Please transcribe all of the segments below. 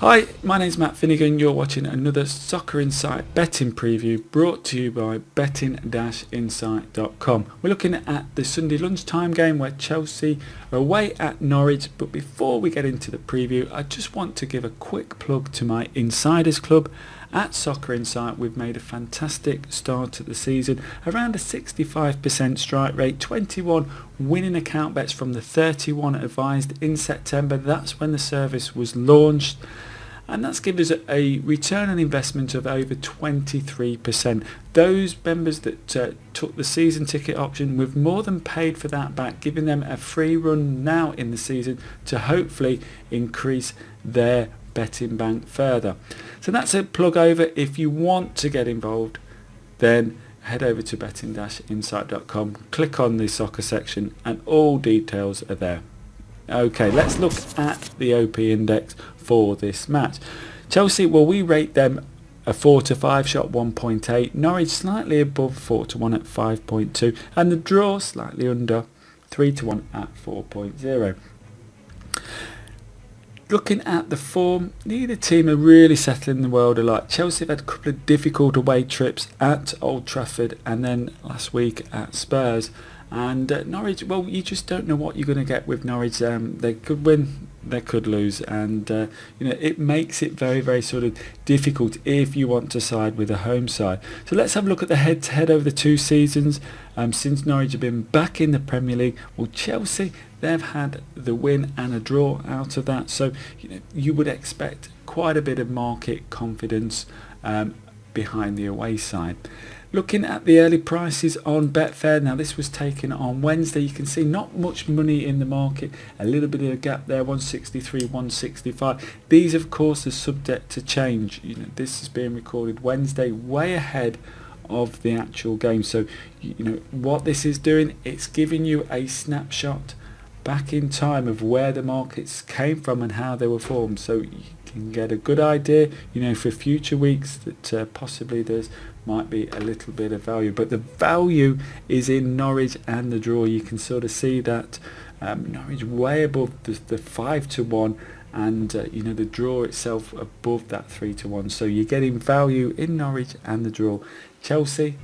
Hi, my name's Matt Finnegan. You're watching another Soccer Insight betting preview brought to you by betting-insight.com. We're looking at the Sunday lunchtime game where Chelsea are away at Norwich, but before we get into the preview, I just want to give a quick plug to my Insiders Club. At Soccer Insight, we've made a fantastic start to the season, around a 65% strike rate, 21 winning account bets from the 31 advised in September. That's when the service was launched. And that's given us a return on investment of over 23%. Those members that took the season ticket option, we've more than paid for that back, giving them a free run now in the season to hopefully increase their betting bank further. So that's a plug over. If you want to get involved, then head over to betting-insight.com, click on the soccer section, and all details are there. Okay, let's look at the OP index for this match. Chelsea, well, we rate them a 4 to 5 shot 1.8, Norwich slightly above 4 to 1 at 5.2, and the draw slightly under 3 to 1 at 4.0. Looking at the form, neither team are really settling the world alike. Chelsea have had a couple of difficult away trips at Old Trafford and then last week at Spurs. And Norwich, well, you just don't know what you're going to get with Norwich. They could win, they could lose, and it makes it very, very sort of difficult if you want to side with a home side. So let's have a look at the head-to-head over the two seasons since Norwich have been back in the Premier League. Well, Chelsea, they've had the win and a draw out of that, so you would expect quite a bit of market confidence behind the away side. Looking at the early prices on Betfair, now this was taken on Wednesday. You can see not much money in the market, a little bit of a gap there, 163, 165. These of course are subject to change. This is being recorded Wednesday, way ahead of the actual game. So what this is doing, it's giving you a snapshot back in time of where the markets came from and how they were formed, so you can get a good idea for future weeks that possibly there's might be a little bit of value, but the value is in Norwich and the draw. You can sort of see that Norwich way above the 5 to 1 and the draw itself above that 3 to 1, so you're getting value in Norwich and the draw. Chelsea,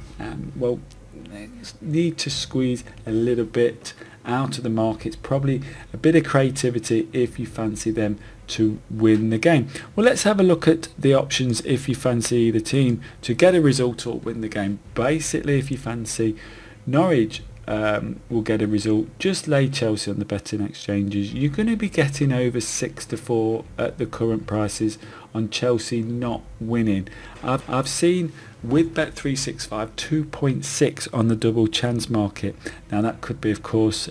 well, they need to squeeze a little bit out of the markets, probably a bit of creativity if you fancy them to win the game. Well, let's have a look at the options if you fancy the team to get a result or win the game. Basically, if you fancy Norwich will get a result, just lay Chelsea on the betting exchanges. You're going to be getting over 6 to 4 at the current prices on Chelsea not winning. I've seen with Bet365 2.6 on the double chance market. Now that could be of course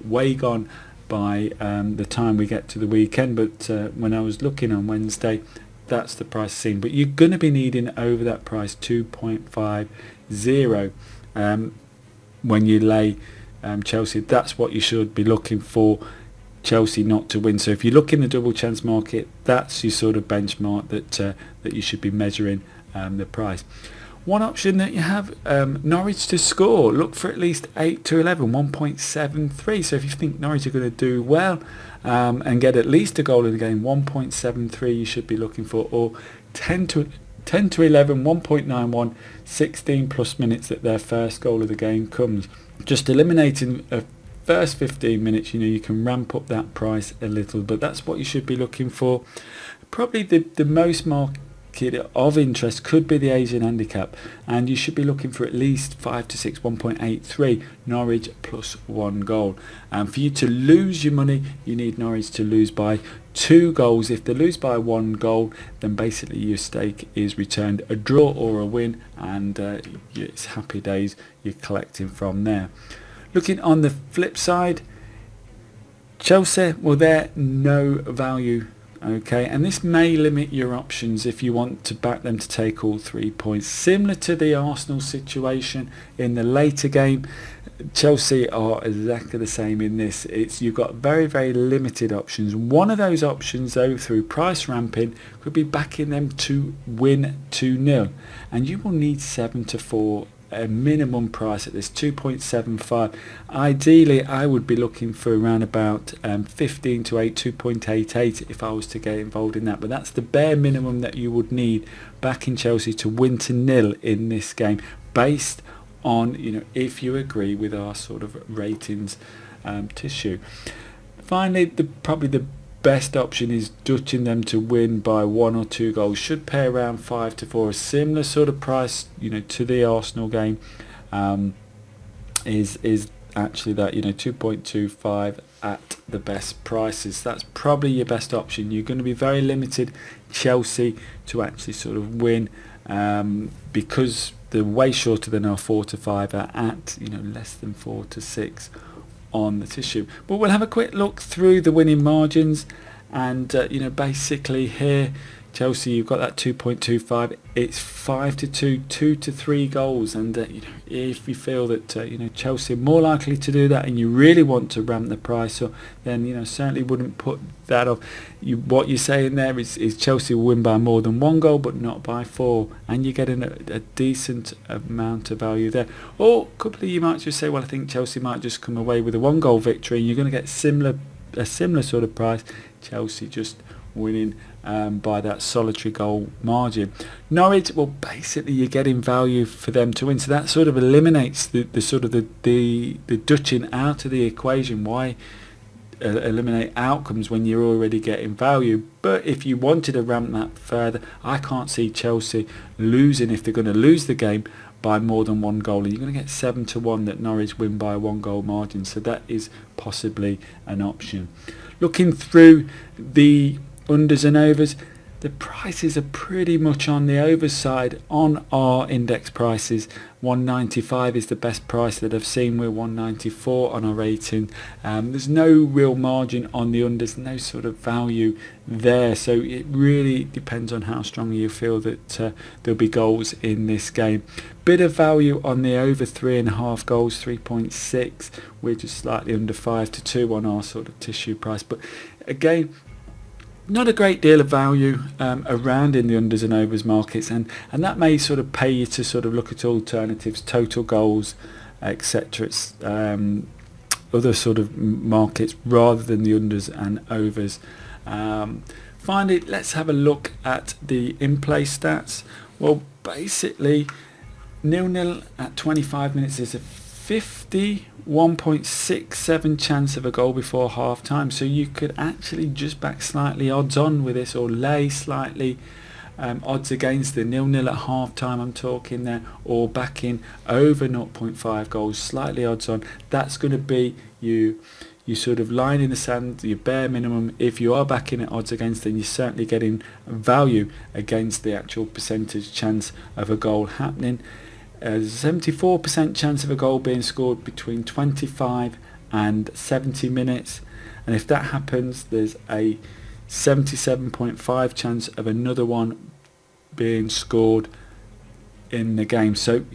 way gone by the time we get to the weekend, but when I was looking on Wednesday, that's the price seen. But you're going to be needing over that price 2.50 when you lay Chelsea. That's what you should be looking for, Chelsea not to win. So if you look in the double chance market, that's your sort of benchmark that you should be measuring the price. One option that you have, Norwich to score. Look for at least 8 to 11, 1.73. So if you think Norwich are going to do well and get at least a goal in the game, 1.73 you should be looking for, or 10 to 11, 1.91, 16 plus minutes that their first goal of the game comes. Just eliminating a first 15 minutes, you can ramp up that price a little, but that's what you should be looking for. Probably the most market of interest could be the Asian handicap, and you should be looking for at least 5 to 6, 1.83 Norwich plus 1 goal. And for you to lose your money, you need Norwich to lose by 2 goals. If they lose by 1 goal, then basically your stake is returned, a draw or a win, and it's happy days you're collecting from there. Looking on the flip side, Chelsea, well, they're no value. Okay, and this may limit your options if you want to back them to take all 3 points. Similar to the Arsenal situation in the later game, Chelsea are exactly the same in this. You've got very, very limited options. One of those options, though, through price ramping, could be backing them to win 2-0, and you will need 7 to 4 a minimum price at this 2.75. Ideally I would be looking for around about 15 to 8, 2.88 if I was to get involved in that, but that's the bare minimum that you would need back in Chelsea to win to nil in this game, based on, you know, if you agree with our sort of ratings tissue. Finally, probably the best option is dutching them to win by 1 or 2 goals. Should pay around 5 to 4, a similar sort of price, you know, to the Arsenal game. Is actually that, you know, 2.25 at the best prices. That's probably your best option. You're going to be very limited, Chelsea, to actually sort of win, because they're way shorter than our 4 to 5 are at, you know, less than 4 to 6 on the tissue. But we'll have a quick look through the winning margins, and you know, basically here Chelsea, you've got that 2.25. It's 5 to 2, 2 to 3 goals, and you know, if you feel that you know, Chelsea are more likely to do that, and you really want to ramp the price up, then, you know, certainly wouldn't put that off. What you're saying there is Chelsea will win by more than 1 goal, but not by 4, and you're getting a decent amount of value there. Or a couple of you might just say, well, I think Chelsea might just come away with a 1-goal victory, and you're going to get a similar sort of price. Chelsea just winning by that solitary goal margin. Norwich, well, basically you're getting value for them to win, so that sort of eliminates the sort of the dutching out of the equation. Why eliminate outcomes when you're already getting value? But if you wanted to ramp that further, I can't see Chelsea losing, if they're going to lose the game, by more than 1 goal, and you're going to get 7 to 1 that Norwich win by a 1-goal margin, so that is possibly an option. Looking through the unders and overs, the prices are pretty much on the overs side on our index prices. 195 is the best price that I've seen. We're 194 on our rating. There's no real margin on the unders, no sort of value there, so it really depends on how strongly you feel that there'll be goals in this game. Bit of value on the over 3.5 goals, 3.6. We're just slightly under 5 to 2 on our sort of tissue price, but again, not a great deal of value around in the unders and overs markets, and that may sort of pay you to sort of look at alternatives, total goals, etc. Other sort of markets rather than the unders and overs. Finally, let's have a look at the in-play stats. Well, basically 0-0 at 25 minutes is a 51.67 chance of a goal before half time, so you could actually just back slightly odds on with this, or lay slightly odds against the 0-0 at half time I'm talking there, or back in over 0.5 goals, slightly odds on. That's going to be you sort of line in the sand, your bare minimum. If you are backing at odds against, then you're certainly getting value against the actual percentage chance of a goal happening. 74% chance of a goal being scored between 25 and 70 minutes, and if that happens, there's a 77.5 chance of another one being scored in the game. So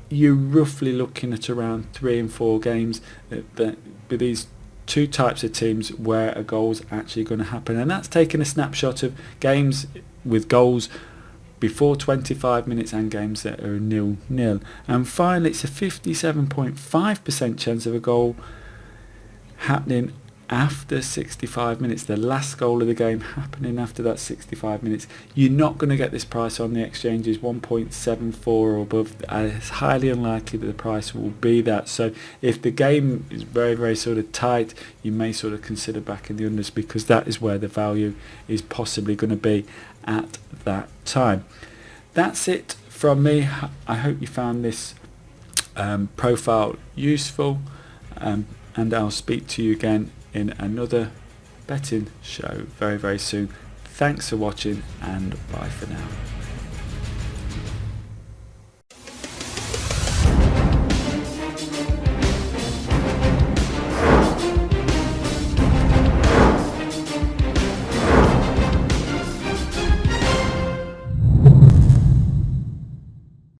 you're roughly looking at around 3 and 4 games that with these two types of teams where a goal's actually going to happen, and that's taking a snapshot of games with goals before 25 minutes and games that are 0-0. And finally, it's a 57.5% chance of a goal happening after 65 minutes, the last goal of the game happening after that 65 minutes. You're not going to get this price on the exchanges, 1.74 or above. It's highly unlikely that the price will be that. So if the game is very, very sort of tight, you may sort of consider backing the unders, because that is where the value is possibly going to be at that time. That's it from me. I hope you found this profile useful, and I'll speak to you again in another betting show very, very soon. Thanks for watching, and bye for now.